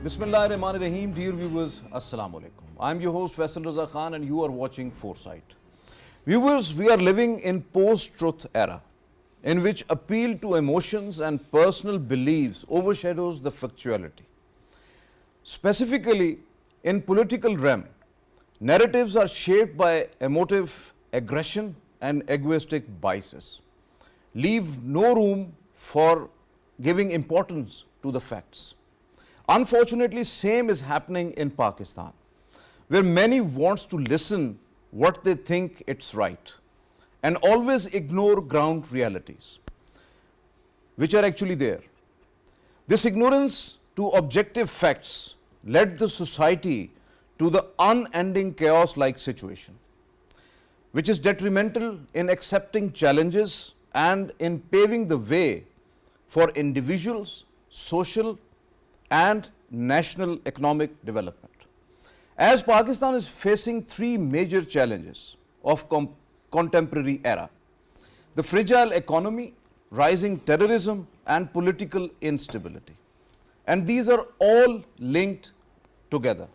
Bismillahirrahmanirrahim, dear viewers, Assalamu alaikum. I am your host Faisal Raza and you are watching Foresight. Viewers, we are living in post-truth era in which appeal to emotions and personal beliefs overshadows the factuality. Specifically, in political realm, narratives are shaped by emotive aggression and egoistic biases, leave no room for giving importance to the facts. Unfortunately, same is happening in Pakistan, where many wants to listen what they think it's right and always ignore ground realities, which are actually there. This ignorance to objective facts led the society to the unending chaos-like situation, which is detrimental in accepting challenges and in paving the way for individuals, social and national economic development. As Pakistan is facing three major challenges of contemporary era: the fragile economy, rising terrorism and political instability. And these are all linked together.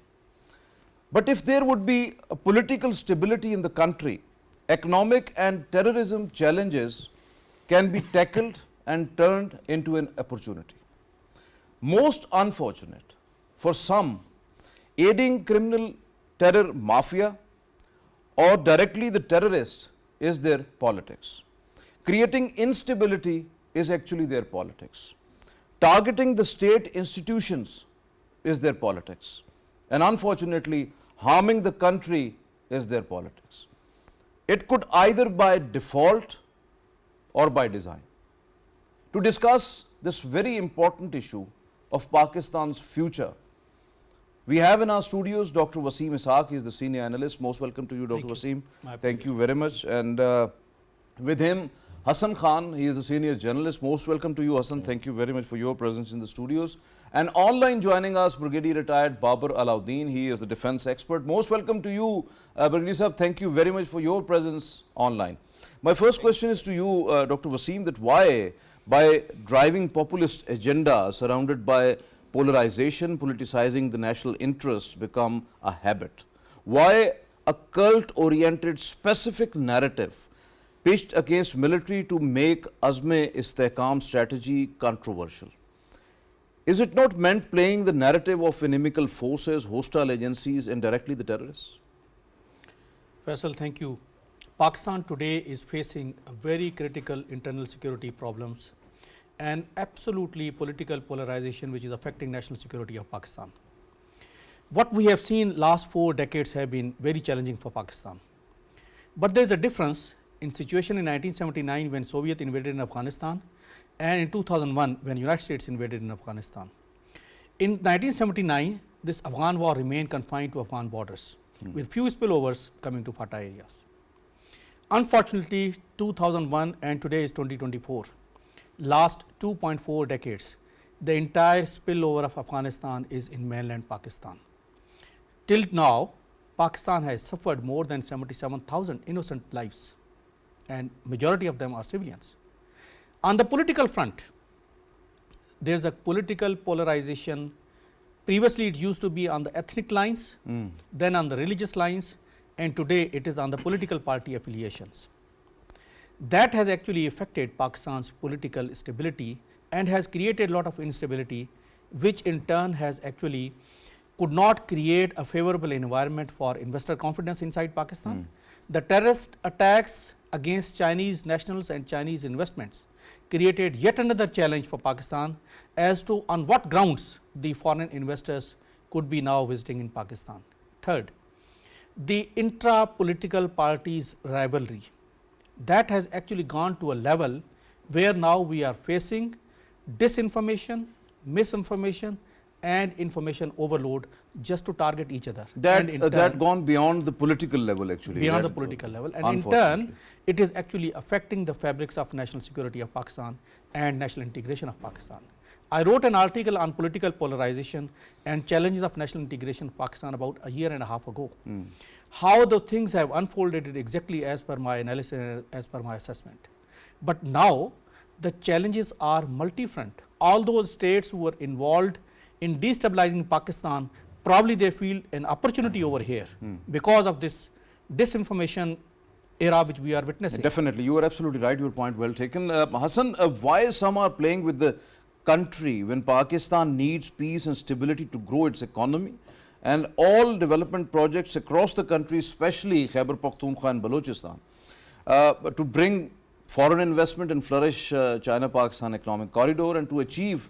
But if there would be a political stability in the country, economic and terrorism challenges can be tackled and turned into an opportunity. Most unfortunate for some, aiding criminal terror mafia or directly the terrorist is their politics. Creating instability is actually their politics. Targeting the state institutions is their politics. And unfortunately, harming the country is their politics. It could either by default or by design. To discuss this very important issue of Pakistan's future, we have in our studios Dr. Waseem Ishaque. He is the senior analyst. Most welcome to you, Dr. Waseem. Thank you very much. And with him, Hassan Khan. He is the senior journalist. Most welcome to you, Hassan. Thank you very much for your presence in the studios. And online joining us, Brigadier retired Babar Alauddin. He is the defense expert. Most welcome to you, Brigadier Sahab. Thank you very much for your presence online. My first question is to you, Dr. Waseem, that why, by driving populist agenda surrounded by polarization, politicizing the national interests become a habit? Why a cult-oriented specific narrative pitched against military to make Azm-e-Istehkam strategy controversial? Is it not meant playing the narrative of inimical forces, hostile agencies and directly the terrorists? Faisal, thank you. Pakistan today is facing a very critical internal security problems and absolutely political polarization which is affecting national security of Pakistan. What we have seen last 4 decades have been very challenging for Pakistan. But there is a difference in situation in 1979 when Soviet invaded in Afghanistan and in 2001 when United States invaded in Afghanistan. In 1979, this Afghan war remained confined to Afghan borders with few spillovers coming to FATA areas. Unfortunately, 2001 and today is 2024. Last 2.4 decades, the entire spillover of Afghanistan is in mainland Pakistan. Till now, Pakistan has suffered more than 77,000 innocent lives and majority of them are civilians. On the political front, there is a political polarization. Previously, it used to be on the ethnic lines, then on the religious lines, and today it is on the political party affiliations. That has actually affected Pakistan's political stability and has created a lot of instability, which in turn has actually could not create a favorable environment for investor confidence inside Pakistan. The terrorist attacks against Chinese nationals and Chinese investments created yet another challenge for Pakistan as to on what grounds the foreign investors could be now visiting in Pakistan. Third, the intra-political parties rivalry that has actually gone to a level where now we are facing disinformation, misinformation and information overload just to target each other. That gone beyond the political level actually. Beyond the political level, and in turn it is actually affecting the fabrics of national security of Pakistan and national integration of Pakistan. I wrote an article on political polarization and challenges of national integration of Pakistan about a year and a half ago. How the things have unfolded exactly as per my analysis, as per my assessment. But now the challenges are multi-front. All those states who were involved in destabilizing Pakistan, probably they feel an opportunity over here because of this disinformation era which we are witnessing. Definitely, you are absolutely right. Your point well taken. Hassan, why some are playing with the country when Pakistan needs peace and stability to grow its economy, and all development projects across the country, especially Khyber Pakhtunkhwa and Balochistan, to bring foreign investment and flourish China-Pakistan economic corridor, and to achieve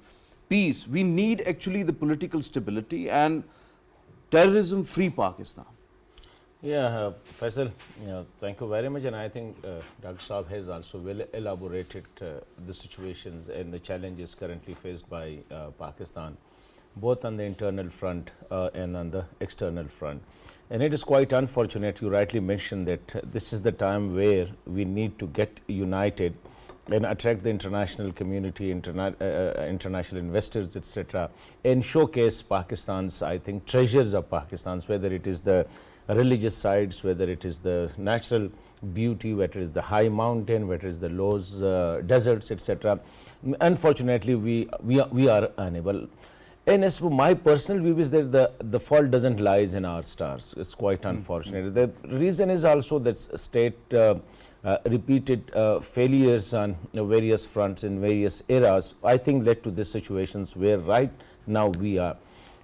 peace, we need actually the political stability and terrorism-free Pakistan. Yeah, Faisal, thank you very much. And I think Dr. Saab has also well elaborated the situation and the challenges currently faced by Pakistan, both on the internal front and on the external front. And it is quite unfortunate, you rightly mentioned that this is the time where we need to get united and attract the international community, international investors, etc., and showcase Pakistan's, I think, treasures of Pakistan's, whether it is the religious sites, whether it is the natural beauty, whether it is the high mountain, whether it is the low deserts, etc. Unfortunately, we are unable. And as for my personal view is that the fault doesn't lie in our stars. It's quite unfortunate. The reason is also that state repeated failures on various fronts in various eras, I think led to these situations where right now we are.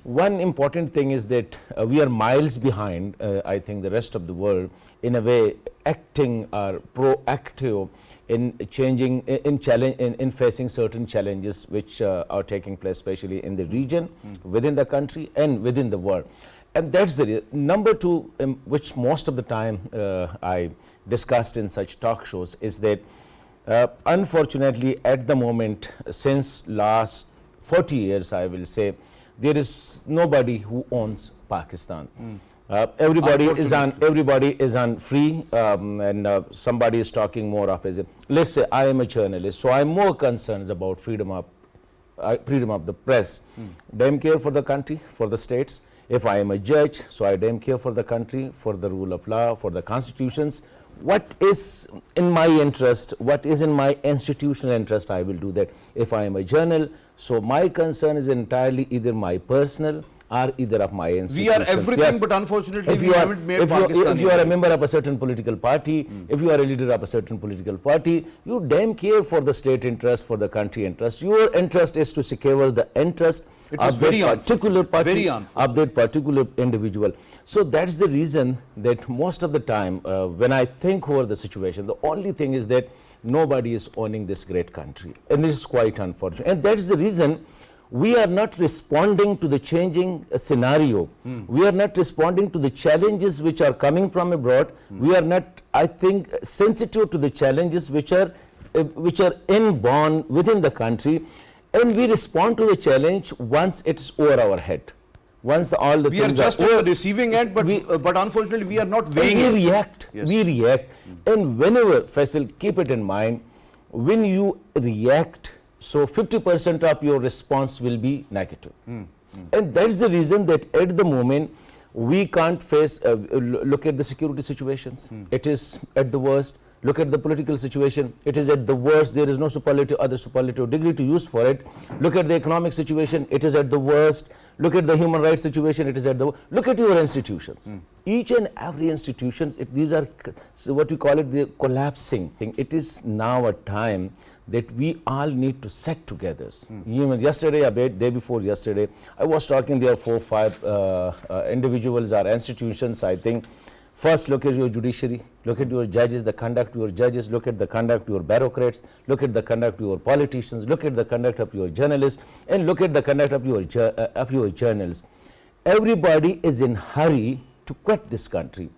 One important thing is that we are miles behind, I think, the rest of the world in a way, acting or proactive in changing, in facing certain challenges which are taking place, especially in the region, within the country and within the world. And that's the number two, which most of the time I discussed in such talk shows, is that unfortunately at the moment, since last 40 years, I will say, there is nobody who owns Pakistan. Everybody is on free, and somebody is talking more of as let's say I am a journalist, so I'm more concerned about freedom of the press. Damn care for the country, for the states. If I am a judge, so I damn care for the country, for the rule of law, for the constitutions. What is in my interest, what is in my institutional interest, I will do that. If I am a journal, so my concern is entirely either my personal or either of my institutions. We are everything, but unfortunately we haven't made Pakistan. If you are a member of a certain political party, if you are a leader of a certain political party, you damn care for the state interest, for the country interest. Your interest is to secure the interest of that particular party, of that particular individual. So that's the reason that most of the time, when I think over the situation, the only thing is that nobody is owning this great country, and this is quite unfortunate. And that's the reason we are not responding to the changing scenario. We are not responding to the challenges which are coming from abroad. We are not, I think, sensitive to the challenges which are inborn within the country, and we respond to the challenge once it's over our head. Once all the we are just on the receiving end, but unfortunately we are not weighing it. We react. And whenever, Faisal, keep it in mind, when you react, so 50% of your response will be negative. And that's the reason that at the moment we can't face, look at the security situations, it is at the worst. Look at the political situation, it is at the worst. There is no other superlative degree to use for it. Look at the economic situation, it is at the worst. Look at the human rights situation, it is at the worst. Look at your institutions. Each and every institutions, these are what we call it, the collapsing thing. It is now a time that we all need to set together. Even yesterday, a day before yesterday, I was talking there 4 or 5 individuals or institutions, I think. First, look at your judiciary, look at your judges, the conduct of your judges, look at the conduct of your bureaucrats, look at the conduct of your politicians, look at the conduct of your journalists, and look at the conduct of your journals. Everybody is in hurry to quit this country.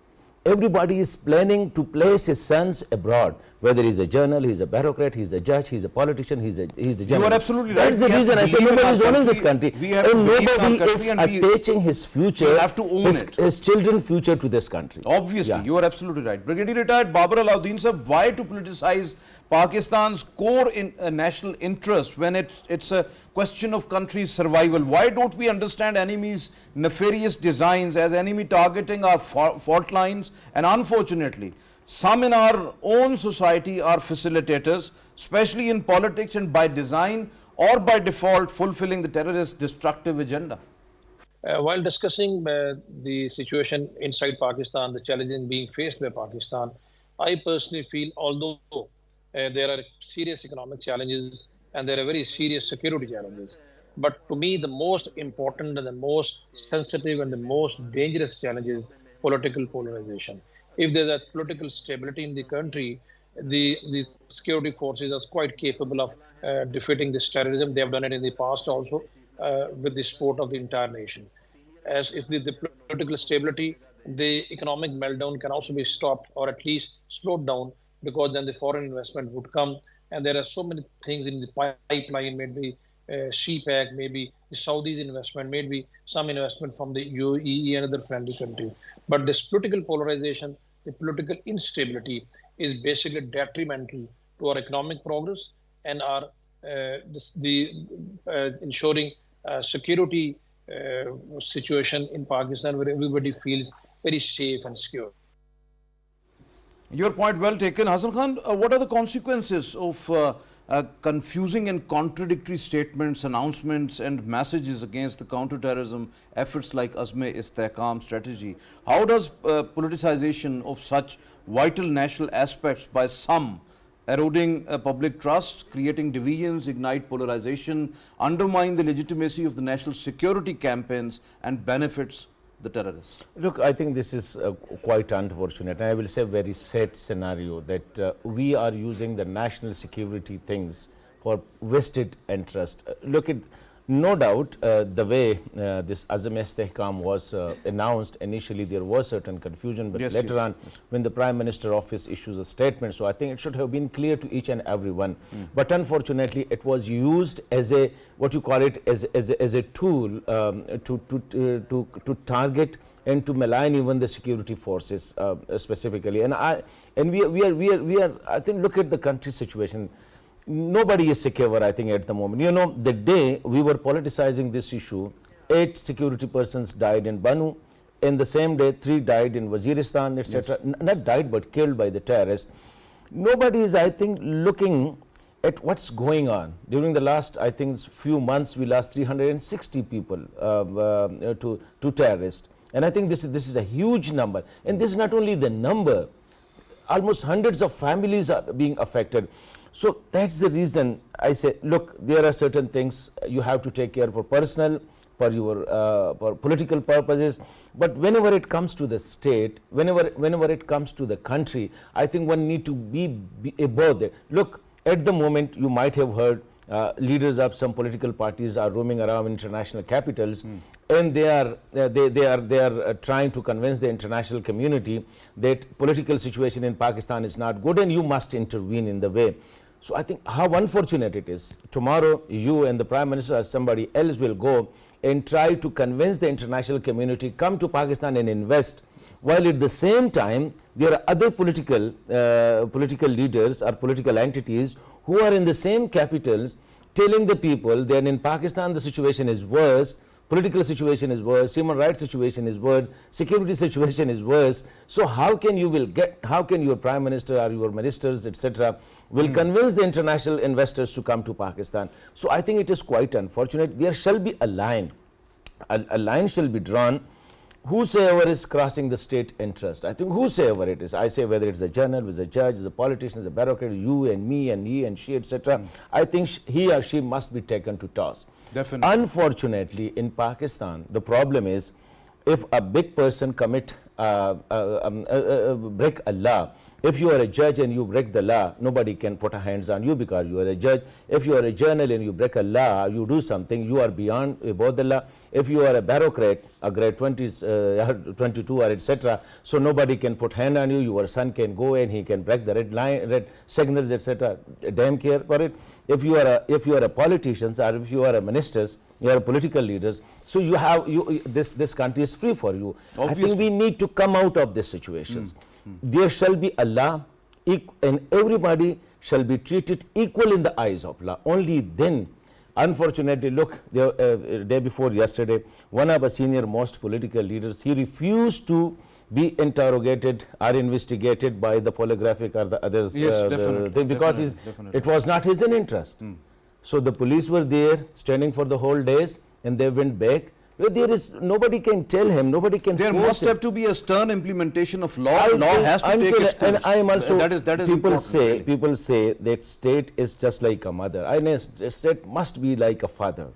Everybody is planning to place his sons abroad, whether he's a journal, he's a bureaucrat, he's a judge, he's a politician, he's a journalist. You are absolutely right. That's the reason I say nobody is owning this country, and nobody is attaching his future, his children's future to this country. Obviously, you are absolutely right. Brigadier Retired Babar Alauddin sir, why to politicize Pakistan's core national interest when it's a question of country's survival? Why don't we understand enemies' nefarious designs as enemy targeting our fault lines? And unfortunately, some in our own society are facilitators, especially in politics, and by design or by default fulfilling the terrorist destructive agenda? While discussing the situation inside Pakistan, the challenges being faced by Pakistan, I personally feel although there are serious economic challenges and there are very serious security challenges, but to me the most important and the most sensitive and the most dangerous challenge is political polarization. If there's a political stability in the country, the security forces are quite capable of defeating this terrorism. They have done it in the past also with the support of the entire nation. As if the political stability, the economic meltdown can also be stopped or at least slowed down, because then the foreign investment would come. And there are so many things in the pipeline, maybe CPAC, maybe the Saudis investment, maybe some investment from the UAE and other friendly countries. But this political polarization, the political instability is basically detrimental to our economic progress and our ensuring security situation in Pakistan, where everybody feels very safe and secure. Your point well taken. Hassan Khan, what are the consequences of confusing and contradictory statements, announcements and messages against the counterterrorism efforts like Azm-e-Istehkam strategy? How does politicization of such vital national aspects by some eroding public trust, creating divisions, ignite polarization, undermine the legitimacy of the national security campaigns and benefits the terrorists? Look, I think this is quite unfortunate. I will say very sad scenario that we are using the national security things for vested interest. Look, no doubt the way this Azm-e-Istehkam was announced, initially there was certain confusion, but later on when the Prime Minister office issues a statement, so I think it should have been clear to each and every one. But unfortunately it was used as a, what you call it, as a tool to target and to malign even the security forces specifically. And we are I think, look at the country situation. Nobody is secure, I think, at the moment. You know, the day we were politicizing this issue, 8 security persons died in Banu. In the same day, 3 died in Waziristan, etc. Yes. Not died, but killed by the terrorists. Nobody is, I think, looking at what's going on. During the last, I think, few months, we lost 360 people to terrorists. And I think this is a huge number. And this is not only the number, almost hundreds of families are being affected. So that's the reason I say, look, there are certain things you have to take care for personal, for your for political purposes. But whenever it comes to the state, whenever it comes to the country, I think one need to be above that. Look, at the moment, you might have heard leaders of some political parties are roaming around international capitals, and they are trying to convince the international community that political situation in Pakistan is not good and you must intervene in the way. So I think how unfortunate it is. Tomorrow you and the Prime Minister or somebody else will go and try to convince the international community come to Pakistan and invest, while at the same time there are other political leaders or political entities who are in the same capitals telling the people that in Pakistan the situation is worse, political situation is worse, human rights situation is worse, security situation is worse. So how can your Prime Minister or your ministers, etc., will convince the international investors to come to Pakistan? So I think it is quite unfortunate. There shall be a line. A line shall be drawn. Whosoever is crossing the state interest, I think whosoever it is, I say whether it's a journalist, a judge, a politician, a bureaucrat, you and me and he and she, etc., I think he or she must be taken to task. Definitely. Unfortunately, in Pakistan, the problem is if a big person break a law, if you are a judge and you break the law, nobody can put a hands on you because you are a judge. If you are a journalist and you break a law, you do something, you are beyond above the law. If you are a bureaucrat, a grade 20, 22 or etc., so nobody can put hand on you. Your son can go and he can break the red signals, etc. Damn care for it. If you are a politician or if you are a ministers, you are political leaders, so this country is free for you. Obviously. I think we need to come out of these situations. There shall be a law and everybody shall be treated equal in the eyes of law. Only then, unfortunately, look, the day before yesterday, one of the senior most political leaders, he refused to be interrogated or investigated by the polygraphic or the others, yes, definitely, because it was not his interest. So the police were there standing for the whole days and they went back. Well, there is nobody can tell him, nobody can There force must him. have to be a stern implementation of law. I Law think has to take until- its course. And I am also, that is people important, say, really. people say that state is just like a mother. I know state must be like a father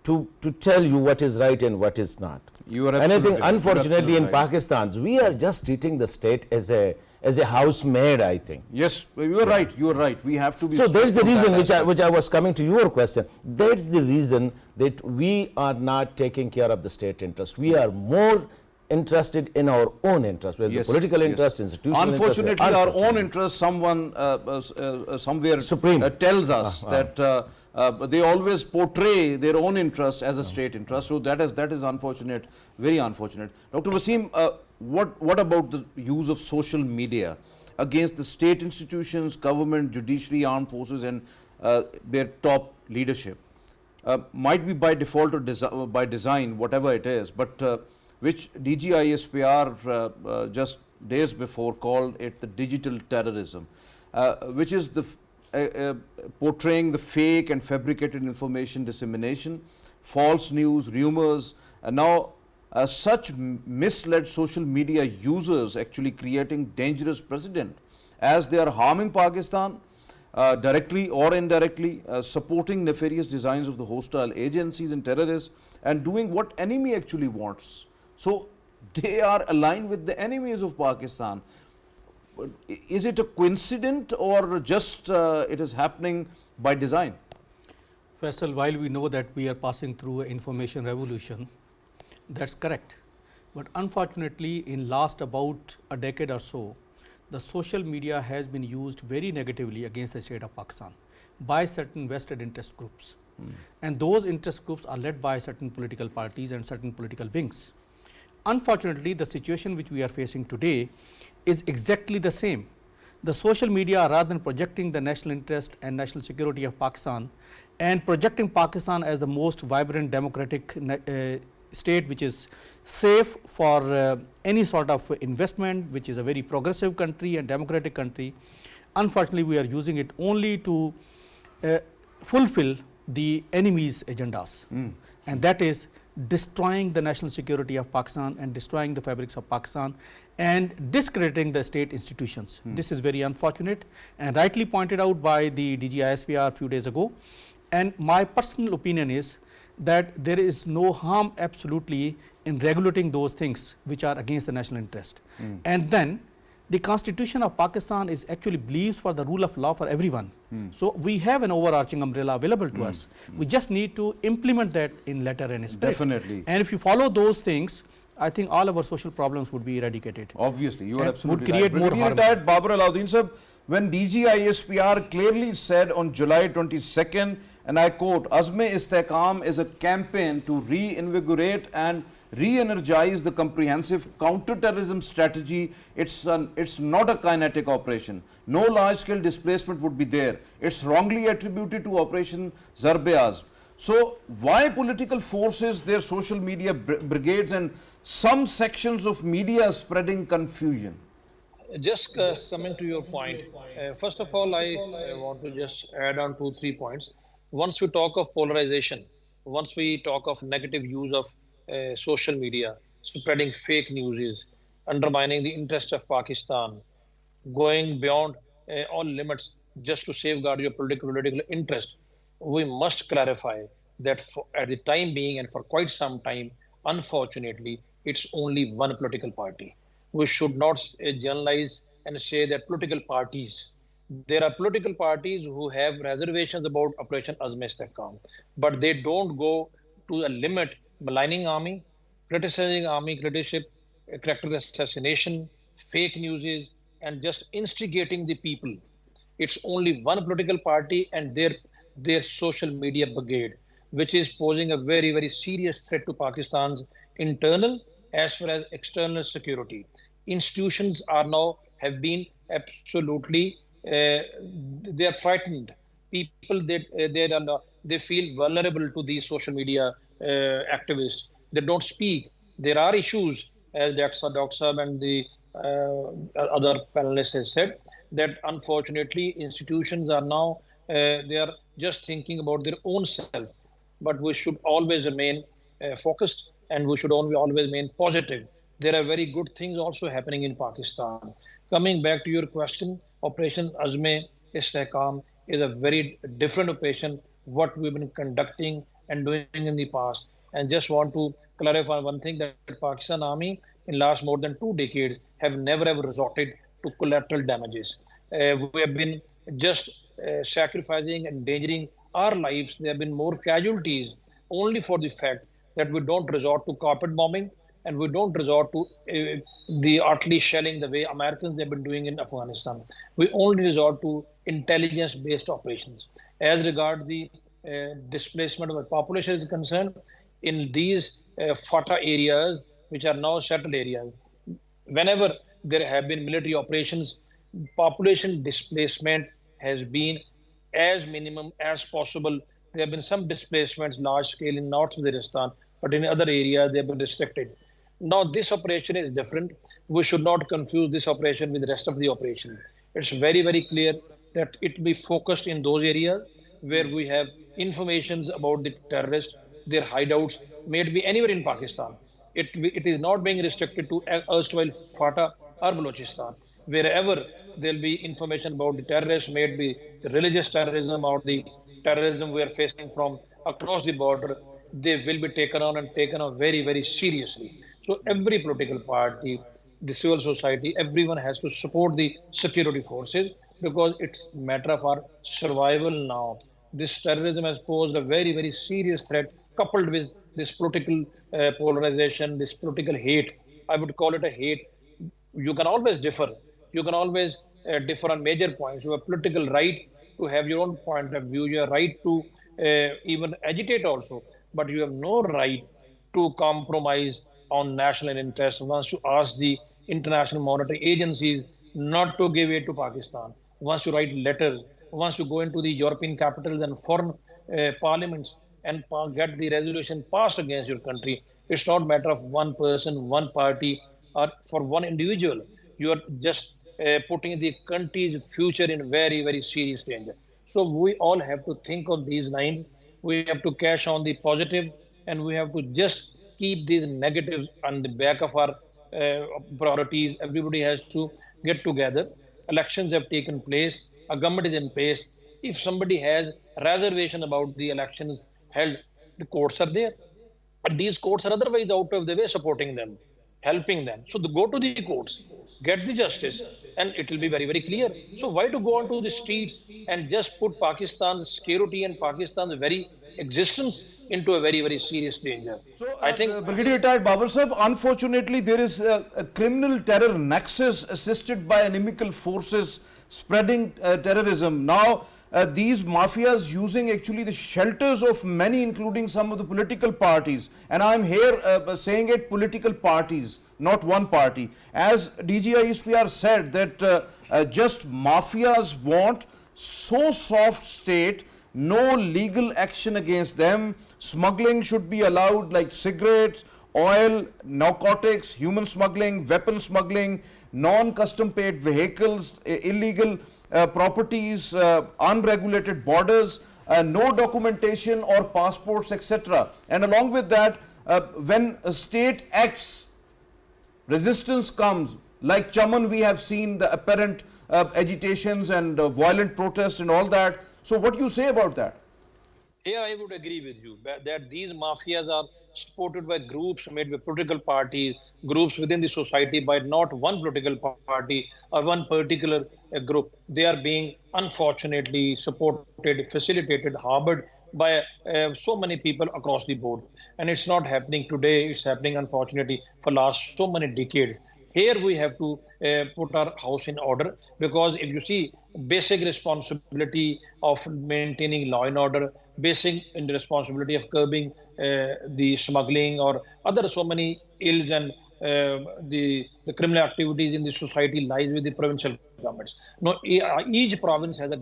to tell you what is right and what is not. You are And I absolutely think right. You are unfortunately in absolutely right. Pakistan, we are just treating the state as a housemaid, I think. Yes, you are right. You are right. We have to be. So that's the strict on reason that aspect. which I was coming to your question. That's the reason that we are not taking care of the state interest. We are more interested in our own interest, whether Yes, the political yes. interest, institutional Unfortunately, interest. our own interest, someone somewhere Supreme. tells us that they always portray their own interest as a state interest. So that is unfortunate, very unfortunate. Dr. Waseem, what about the use of social media against the state institutions, government, judiciary, armed forces, and their top leadership? Might be by default or by design, whatever it is, but which DGISPR just days before called it the digital terrorism, which is the portraying the fake and fabricated information dissemination, false news, rumors, and now such misled social media users actually creating dangerous precedent as they are harming Pakistan directly or indirectly, supporting nefarious designs of the hostile agencies and terrorists, and doing what enemy actually wants. So they are aligned with the enemies of Pakistan. Is it a coincidence or just it is happening by design? Faisal, while we know that we are passing through an information revolution, that's correct. But unfortunately, in last about a decade or so, the social media has been used very negatively against the state of Pakistan by certain vested interest groups. And those interest groups are led by certain political parties and certain political wings. Unfortunately, the situation which we are facing today is exactly the same. The social media, rather than projecting the national interest and national security of Pakistan and projecting Pakistan as the most vibrant democratic state which is safe for any sort of investment, which is a very progressive country and democratic country, unfortunately we are using it only to fulfill the enemy's agendas. And that is destroying the national security of Pakistan and destroying the fabrics of Pakistan and discrediting the state institutions. This is very unfortunate and rightly pointed out by the DGISPR a few days ago. And my personal opinion is that there is no harm absolutely in regulating those things which are against the national interest. And then the Constitution of Pakistan is actually believes for the rule of law for everyone. So we have an overarching umbrella available to us. We just need to implement that in letter and spirit. Definitely. And if you follow those things, I think all our social problems would be eradicated. Obviously, you are And absolutely would create right. more Brigadier harm. Retired Babar Alauddin sir, when DGISPR clearly said on July 22nd, and I quote, Azme-Istehkam is a campaign to reinvigorate and re-energize the comprehensive counter-terrorism strategy. It's not a kinetic operation. No large-scale displacement would be there. It's wrongly attributed to Operation Zarb-e-Azm. So why political forces, their social media brigades and some sections of media spreading confusion? Just coming to your point, first of all, I want to just add on 2-3 points. Once we talk of polarization, once we talk of negative use of social media, spreading fake news, undermining the interest of Pakistan, going beyond all limits just to safeguard your political interest, we must clarify that at the time being and for quite some time, unfortunately, it's only one political party. We should not generalize and say that political parties. There are political parties who have reservations about Operation Azme-Istehkam, but they don't go to a limit maligning army, criticizing army leadership, character assassination, fake news, and just instigating the people. It's only one political party and their social media brigade, which is posing a very, very serious threat to Pakistan's internal as well as external security. Institutions are now have been absolutely they are frightened. People they feel vulnerable to these social media activists. They don't speak. There are issues, as Dr. Saab and the other panelists have said, that unfortunately institutions are now they are just thinking about their own self. But we should always remain focused, and we should always remain positive. There are very good things also happening in Pakistan. Coming back to your question, Operation Azme Istehkam is a very different operation what we've been conducting and doing in the past. And just want to clarify one thing, that Pakistan Army in last more than 2 decades have never ever resorted to collateral damages. We have been just sacrificing and endangering our lives. There have been more casualties only for the fact that we don't resort to carpet bombing, and we don't resort to the artillery shelling the way Americans have been doing in Afghanistan. We only resort to intelligence-based operations. As regards the displacement of the population is concerned, in these FATA areas, which are now settled areas, whenever there have been military operations, population displacement has been as minimum as possible. There have been some displacements large scale in North Waziristan, but in other areas they have been restricted. Now this operation is different. We should not confuse this operation with the rest of the operation. It's very, very clear that it will be focused in those areas where we have informations about the terrorists, their hideouts, may it be anywhere in Pakistan. It is not being restricted to erstwhile FATA or Balochistan. Wherever there will be information about the terrorists, may it be the religious terrorism or the terrorism we are facing from across the border, they will be taken on and taken on very, very seriously. So every political party, the civil society, everyone has to support the security forces, because it's a matter of our survival now. This terrorism has posed a very, very serious threat, coupled with this political polarization, this political hate. I would call it a hate. You can always differ. You can always differ on major points. You have political right to have your own point of view. You have right to even agitate also, but you have no right to compromise on national interest. Once you ask the international monetary agencies not to give aid to Pakistan, once you write letters, once you go into the European capitals and foreign parliaments and get the resolution passed against your country, it's not a matter of one person, one party, or for one individual. You are just putting the country's future in very, very serious danger. So we all have to think of these lines. We have to cash on the positive, and we have to just keep these negatives on the back of our priorities. Everybody has to get together. Elections have taken place. A government is in place. If somebody has reservation about the elections held, the courts are there. But these courts are otherwise out of the way supporting them, helping them. So go to the courts, get the justice, and it will be very, very clear. So why to go onto the streets and just put Pakistan's security and Pakistan's very existence into a very, very serious danger? So, I think Brigadier Retired Babar Sahib, unfortunately, there is a criminal terror nexus assisted by inimical forces spreading terrorism. Now, these mafias using actually the shelters of many, including some of the political parties, and I am here saying it, political parties, not one party. As DGISPR said that just mafias want so soft state, no legal action against them. Smuggling should be allowed, like cigarettes, oil, narcotics, human smuggling, weapon smuggling, non-custom paid vehicles, illegal properties, unregulated borders, no documentation or passports, etc. And along with that, when a state acts, resistance comes. Like Chaman, we have seen the apparent agitations and violent protests and all that. So what do you say about that? here I would agree with you that these mafias are supported by groups made by political parties, groups within the society, by not one political party or one particular group. They are being unfortunately supported, facilitated, harbored by so many people across the board. And it's not happening today, it's happening unfortunately for last so many decades. Here we have to put our house in order, because if you see basic responsibility of maintaining law and order, basic responsibility of curbing the smuggling or other so many ills and the criminal activities in the society lies with the provincial governments. Now, each province has a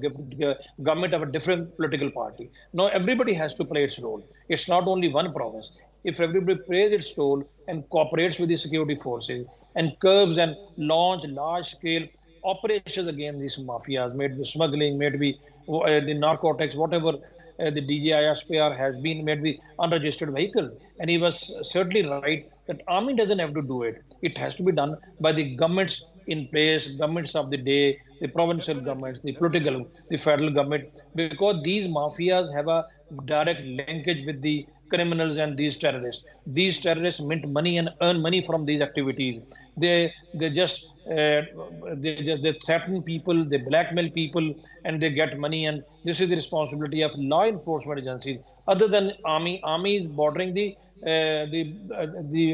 government of a different political party. Now, everybody has to play its role. It's not only one province. If everybody plays its role and cooperates with the security forces and curbs and launch large-scale operations against these mafias, may it be smuggling, may it be the narcotics, whatever the DGISPR has been made with unregistered vehicles. And he was certainly right that army doesn't have to do it. It has to be done by the governments in place, governments of the day, the provincial governments, the political, the federal government, because these mafias have a direct linkage with the criminals and these terrorists. These terrorists mint money and earn money from these activities. They just they threaten people, they blackmail people, and they get money. And this is the responsibility of law enforcement agencies. Other than army is bordering the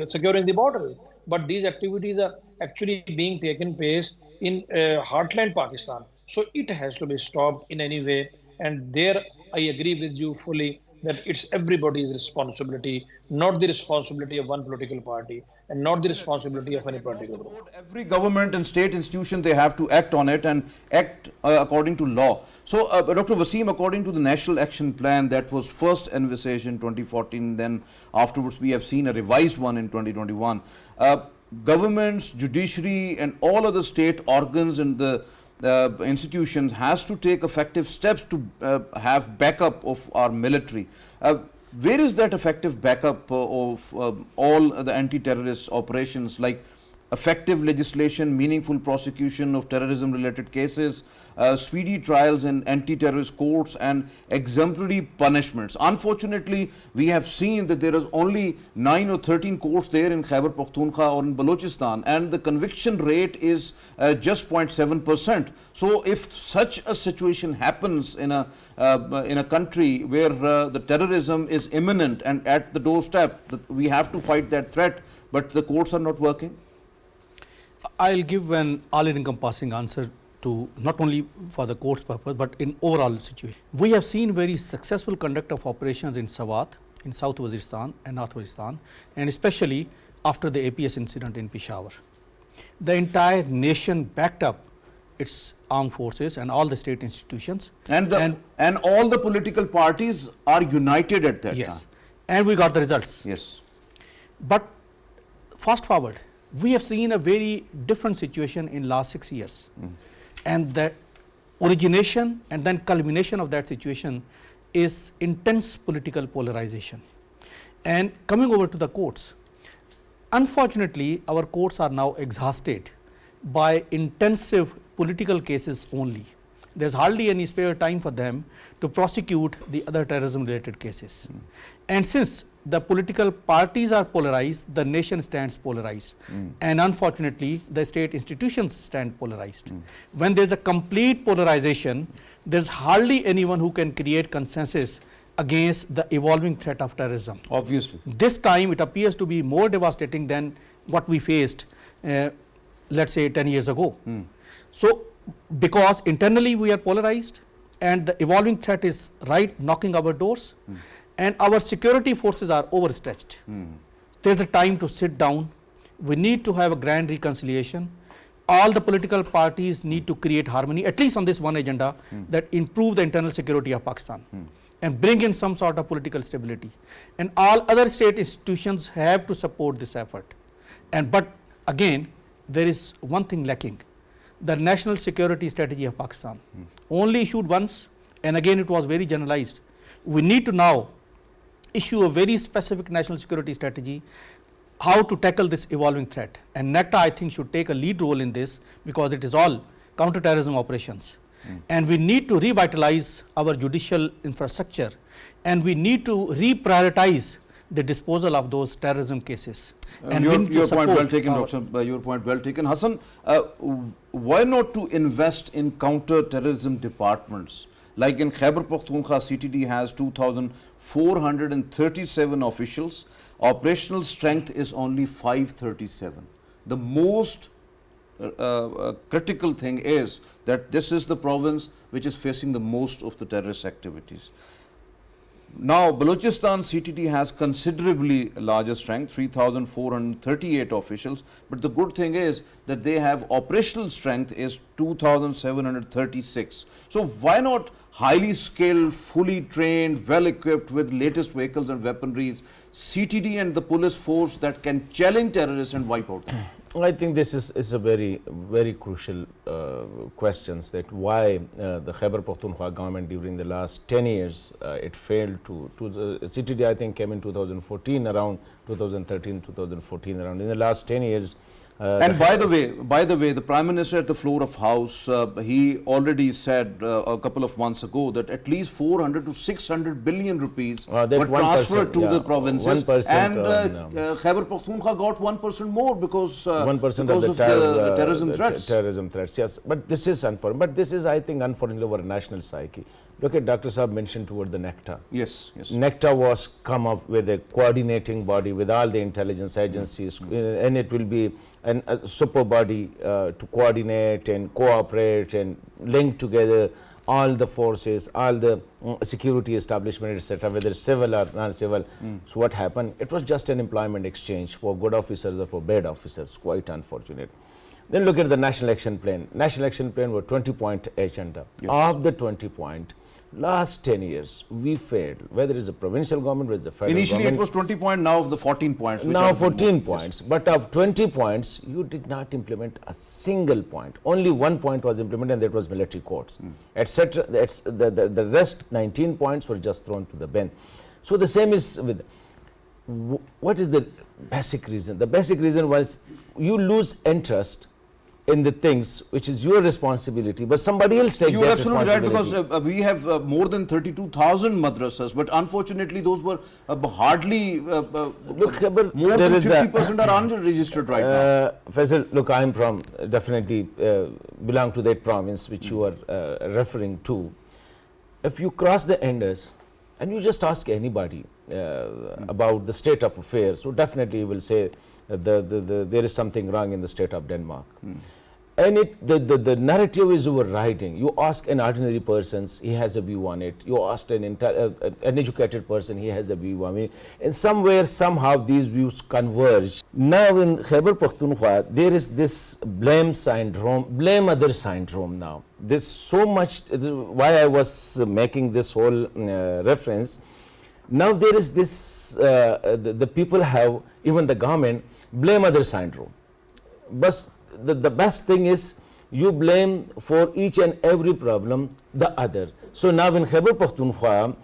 securing the border. But these activities are actually being taken place in heartland Pakistan. So it has to be stopped in any way. And there I agree with you fully that it's everybody's responsibility, not the responsibility of one political party and not the responsibility of any particular group. Every government and state institution, they have to act on it and act according to law. So, Dr. Waseem, according to the National Action Plan that was first envisaged in 2014, then afterwards we have seen a revised one in 2021, governments, judiciary and all other state organs and the institutions has to take effective steps to have backup of our military. Where is that effective backup of all the anti-terrorist operations, like effective legislation, meaningful prosecution of terrorism related cases, speedy trials in anti-terrorist courts and exemplary punishments? Unfortunately, we have seen that there is only 9 or 13 courts there in Khyber Pakhtunkhwa or in Balochistan, and the conviction rate is just 0.7%. So if such a situation happens in a country where the terrorism is imminent and at the doorstep, we have to fight that threat, but the courts are not working? I'll give an all-encompassing answer to not only for the court's purpose, but in overall situation. We have seen very successful conduct of operations in Swat, in South Waziristan and North Waziristan, and especially after the APS incident in Peshawar. The entire nation backed up its armed forces and all the state institutions. And all the political parties are united at that time. Yes, and we got the results. Yes. But fast forward, we have seen a very different situation in last 6 years. And the origination and then culmination of that situation is intense political polarization. And coming over to the courts, unfortunately, our courts are now exhausted by intensive political cases only. There's hardly any spare time for them to prosecute the other terrorism related cases. And since the political parties are polarized, the nation stands polarized. And unfortunately, the state institutions stand polarized. When there's a complete polarization, there's hardly anyone who can create consensus against the evolving threat of terrorism. Obviously. This time it appears to be more devastating than what we faced, let's say 10 years ago. So, because internally we are polarized and the evolving threat is right knocking our doors, and our security forces are overstretched. There's a time to sit down. We need to have a grand reconciliation. All the political parties need to create harmony, at least on this one agenda, that improve the internal security of Pakistan and bring in some sort of political stability. And all other state institutions have to support this effort. But again, there is one thing lacking: the national security strategy of Pakistan. Only issued once, and again it was very generalized. We need to now issue a very specific national security strategy, how to tackle this evolving threat. And NACTA, I think, should take a lead role in this, because it is all counter-terrorism operations. And we need to revitalize our judicial infrastructure, and we need to reprioritize the disposal of those terrorism cases. And your point well taken, Doctor. Your point well taken. Hassan, why not to invest in counter-terrorism departments? Like in Khyber Pakhtunkhwa, CTD has 2,437 officials. Operational strength is only 537. The most critical thing is that this is the province which is facing the most of the terrorist activities. Now, Balochistan CTD has considerably larger strength, 3,438 officials, but the good thing is that they have operational strength is 2,736. So why not highly skilled, fully trained, well equipped with latest vehicles and weaponries, CTD and the police force that can challenge terrorists and wipe out them? I think this is a very, very crucial questions, that why the Khyber Pakhtunkhwa government during the last 10 years it failed to the CTD, I think, came in 2014, around 2013, 2014, around in the last 10 years. And by the way, the Prime Minister at the floor of House, he already said a couple of months ago that at least 400 to 600 billion rupees were transferred to the provinces, and Khyber Pakhtunkhwa got 1% more because 1% of the terrorism threats. Terrorism threats, yes. But this is unfortunate. But this is, I think, unfortunately over national psyche. Look at Dr. Saab mentioned toward the NECTA. Yes, yes. NECTA was come up with a coordinating body with all the intelligence agencies, and it will be a super body to coordinate and cooperate and link together all the forces, all the security establishment, etc., whether civil or non-civil. So what happened? It was just an employment exchange for good officers or for bad officers. Quite unfortunate. Then look at the National Action Plan. National Action Plan were 20-point agenda. Yes. Of the 20-point, last 10 years, we failed, whether it's the provincial government, whether it's the federal Initially government. It was 20 points, now of the 14 points. Now 14 points, yes. But of 20 points, you did not implement a single point. Only 1 point was implemented, and that was military courts, etc. That's the rest 19 points were just thrown to the bin. So the same is with, what is the basic reason? The basic reason was you lose interest in the things which is your responsibility, but somebody else take that responsibility. You're absolutely right, because we have more than 32,000 madrasas, but unfortunately those were hardly look, more than 50% are unregistered right now. Faisal, look, I'm from, definitely belong to that province which you are referring to. If you cross the Indus and you just ask anybody about the state of affairs, so definitely you will say there is something wrong in the state of Denmark. And the narrative is overriding. You ask an ordinary person, he has a view on it. You ask an educated person, he has a view on it. And somewhere, somehow, these views converge. Now in Khyber Pakhtunkhwa, there is this blame syndrome, blame other syndrome now. There's so much, why I was making this whole reference. Now there is this, the people have, even the government, blame other syndrome. But the best thing is you blame for each and every problem the other. So now in Khyber Pakhtunkhwa,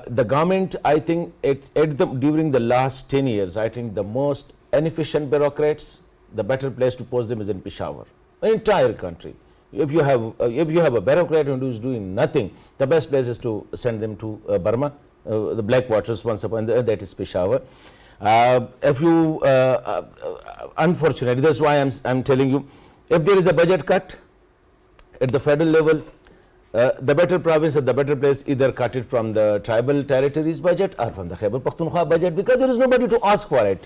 the government, I think, during the last 10 years, I think the most inefficient bureaucrats, the better place to post them is in Peshawar, the entire country. If you have a bureaucrat who is doing nothing, the best place is to send them to Burma, the black waters once upon, that is Peshawar. If you, unfortunately, that's why I'm telling you, if there is a budget cut at the federal level, the better province or the better place either cut it from the tribal territories budget or from the Khyber Pakhtunkhwa budget, because there is nobody to ask for it.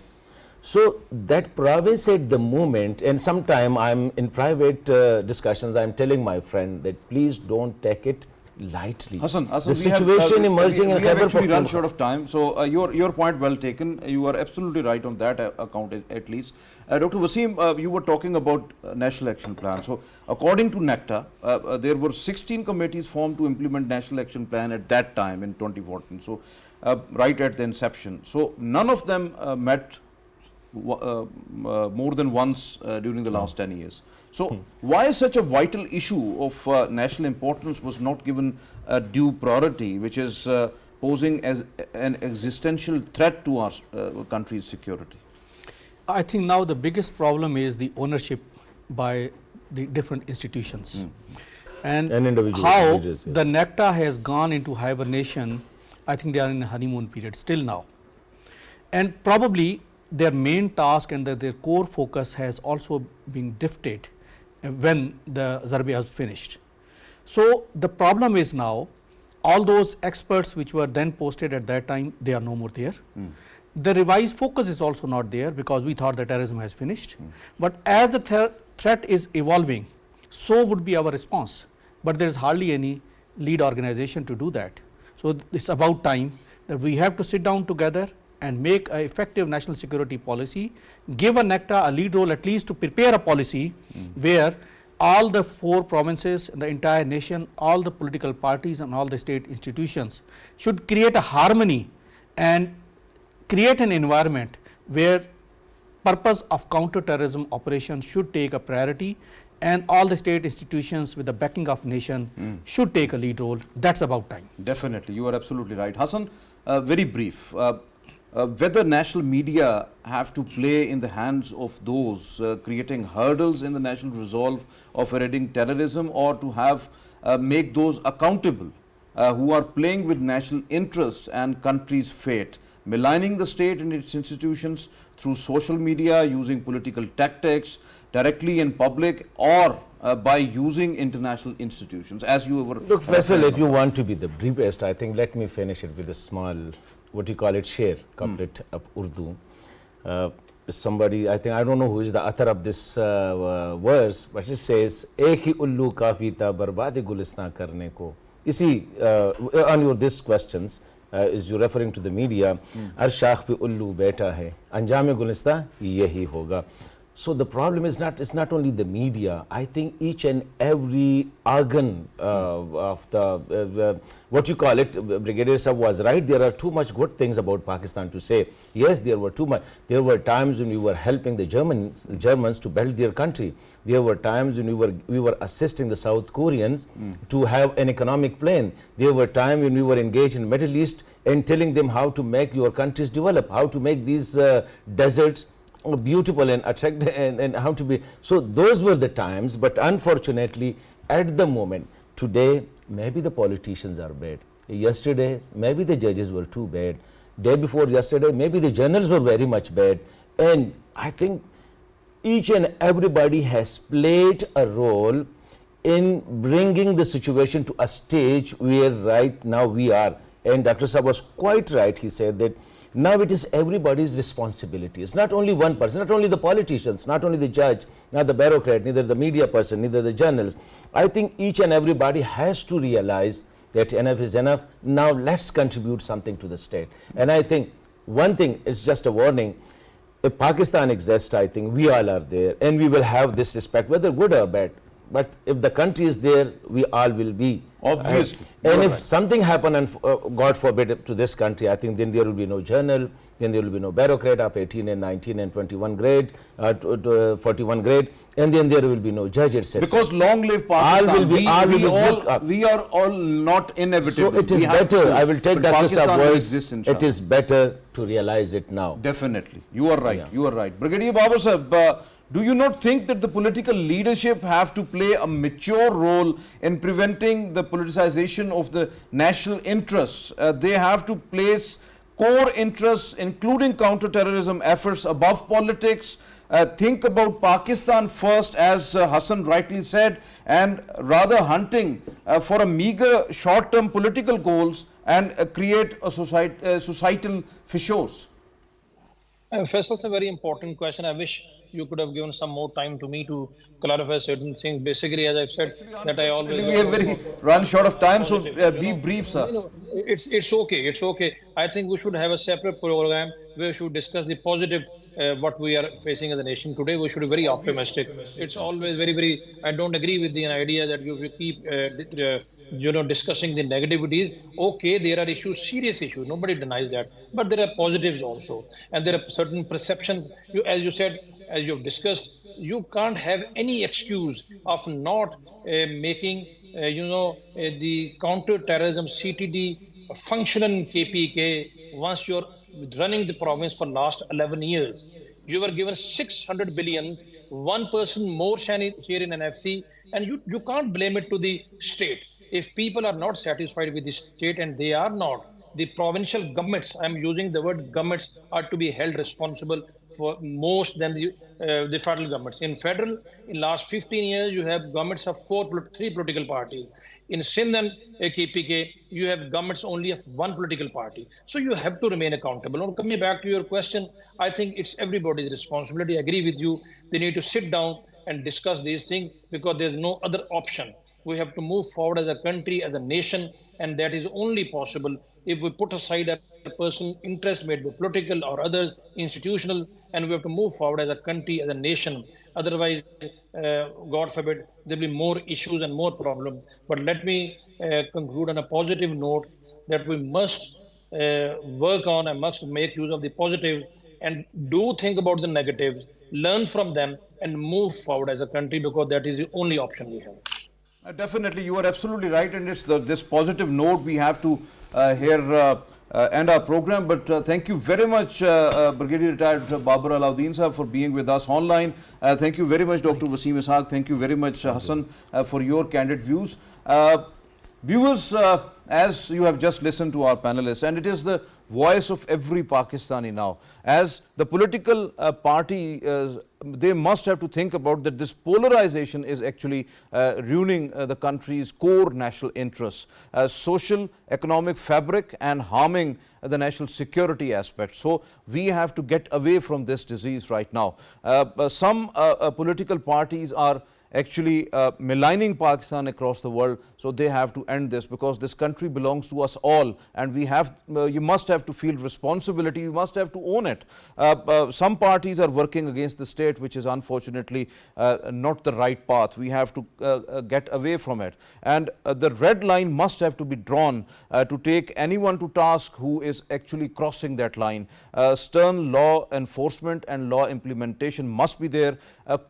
So that province at the moment, and sometime I'm in private discussions, I'm telling my friend that please don't take it lightly. Hassan, the situation emerging in Khyber Pakhtunkhwa. We have actually run short of time, so your point well taken. You are absolutely right on that account at least. Dr. Waseem, you were talking about National Action Plan. So according to NECTA, there were 16 committees formed to implement National Action Plan at that time in 2014. So right at the inception. So none of them met more than once during the last 10 years. So why such a vital issue of national importance was not given due priority, which is posing as an existential threat to our country's security? I think now the biggest problem is the ownership by the different institutions. And how the NECTA has gone into hibernation. I think they are in a honeymoon period still now. And probably their main task and their core focus has also been drifted when the Zarbi has finished. So the problem is now all those experts which were then posted at that time, they are no more there. The revised focus is also not there because we thought the terrorism has finished. But as the threat is evolving, so would be our response. But there is hardly any lead organization to do that. So it's about time that we have to sit down together and make an effective national security policy, give a NECTA a lead role at least to prepare a policy where all the 4 provinces, the entire nation, all the political parties and all the state institutions should create a harmony and create an environment where purpose of counter-terrorism operations should take a priority, and all the state institutions with the backing of nation should take a lead role. That's about time. Definitely, you are absolutely right. Hassan, very brief. Whether national media have to play in the hands of those creating hurdles in the national resolve of erading terrorism, or to have make those accountable who are playing with national interests and country's fate, maligning the state and its institutions through social media, using political tactics, directly in public, or by using international institutions, as you were... Look, Faisal, if you want to be the briefest, I think let me finish it with a small, what you call it, share, couplet of Urdu. Somebody, I think, I don't know who is the author of this verse, but it says, "Ek hi ullu kafi tha barbadi gulistan karne ko." You see, on your these questions, is you referring to the media, "Har shakh pe ullu beta hai, anjam gulistan yehi hoga." So the problem is not, it's not only the media. I think each and every organ of the, what you call it, Brigadier Sahab was right. There are too much good things about Pakistan to say. Yes, there were too much. There were times when we were helping the Germans to build their country. There were times when we were assisting the South Koreans to have an economic plan. There were times when we were engaged in the Middle East and telling them how to make your countries develop, how to make these deserts beautiful and attractive, and how to be. So those were the times, but unfortunately at the moment, today maybe the politicians are bad, yesterday maybe the judges were too bad, day before yesterday maybe the journals were very much bad, and I think each and everybody has played a role in bringing the situation to a stage where right now we are. And Dr. Saab was quite right. He said that now it is everybody's responsibility. It's not only one person, not only the politicians, not only the judge, not the bureaucrat, neither the media person, neither the journalists. I think each and everybody has to realize that enough is enough. Now let's contribute something to the state. And I think one thing is just a warning. If Pakistan exists, I think we all are there, and we will have this respect, whether good or bad. But if the country is there, we all will be. Obviously. And if something happen, and God forbid, to this country, I think then there will be no journal, then there will be no bureaucrat of 18 and 19 and 21 grade, 41 grade, and then there will be no judge, etc. Because long live Pakistan, we are all not inevitable. So it is better, I will take Dr. Saab words, it is better to realize it now. Definitely. You are right. You are right. Brigadier Babar Sahab, do you not think that the political leadership have to play a mature role in preventing the politicization of the national interests? They have to place core interests, including counter-terrorism efforts, above politics. Think about Pakistan first, as Hassan rightly said, and rather hunting for a meager short-term political goals and create a societal fissures. First, that's a very important question. I wish you could have given some more time to me to clarify certain things. Basically, as I've said, that I always... We have run short of time, so be brief, sir. It's okay. It's okay. I think we should have a separate program where we should discuss the positive what we are facing as a nation today. We should be very optimistic. It's always very, I don't agree with the idea that you keep discussing the negativities. Okay, there are issues, serious issues, nobody denies that, but there are positives also, and there are certain perceptions. As you said, as you've discussed, you can't have any excuse of not making the counter-terrorism CTD functional KPK once you're running the province for last 11 years. You were given 600 billions, one person more share in NFC, and you can't blame it to the state. If people are not satisfied with the state, and they are not, the provincial governments, I'm using the word governments, are to be held responsible for most than the federal governments. In last 15 years, you have governments of three political parties. In Sindh and KPK, you have governments only of one political party. So you have to remain accountable. Now, coming back to your question, I think it's everybody's responsibility. I agree with you. They need to sit down and discuss these things, because there's no other option. We have to move forward as a country, as a nation, and that is only possible if we put aside a person's interest, made by political or others, institutional, and we have to move forward as a country, as a nation. Otherwise, God forbid, there will be more issues and more problems. But let me conclude on a positive note that we must work on and must make use of the positive and do think about the negatives, learn from them, and move forward as a country, because that is the only option we have. Definitely, you are absolutely right, and it's this positive note we have to here end our program. But thank you very much, Brigadier Retired Babar Alauddin sir, for being with us online. Thank you very much, Dr. Waseem Ishaque. Thank you very much, Hassan, for your candid views. Viewers, as you have just listened to our panelists, and it is the voice of every Pakistani now, as the political party, they must have to think about that this polarization is actually ruining the country's core national interests, social, economic fabric, and harming the national security aspect. So we have to get away from this disease right now. Some political parties are actually maligning Pakistan across the world, so they have to end this, because this country belongs to us all, and we have you must have to feel responsibility, you must have to own it. Some parties are working against the state, which is unfortunately not the right path. We have to get away from it, and the red line must have to be drawn to take anyone to task who is actually crossing that line. Stern law enforcement and law implementation must be there.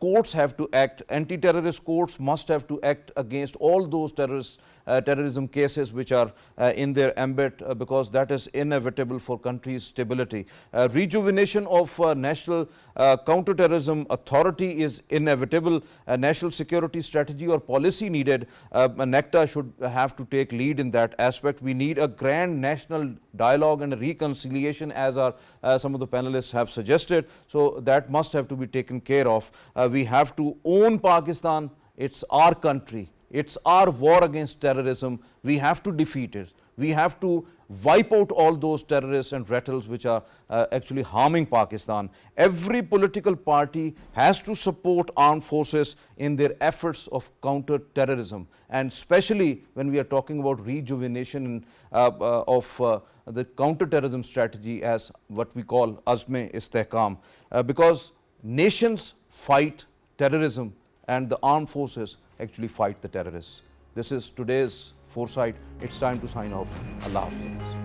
Courts have to act. Anti-terrorist courts must have to act against all those terrorism cases which are in their ambit, because that is inevitable for country's stability. Rejuvenation of National Counter-Terrorism Authority is inevitable. A national security strategy or policy needed. NECTA should have to take lead in that aspect. We need a grand national dialogue and a reconciliation, as some of the panelists have suggested. So that must have to be taken care of. We have to own Pakistan. It's our country. It's our war against terrorism. We have to defeat it. We have to wipe out all those terrorists and rebels which are actually harming Pakistan. Every political party has to support armed forces in their efforts of counter-terrorism, and especially when we are talking about rejuvenation of the counter-terrorism strategy, as what we call Azm-e-Istehkam, because nations fight terrorism and the armed forces actually fight the terrorists. This is today's Foresight. It's time to sign off. Allah Hafiz.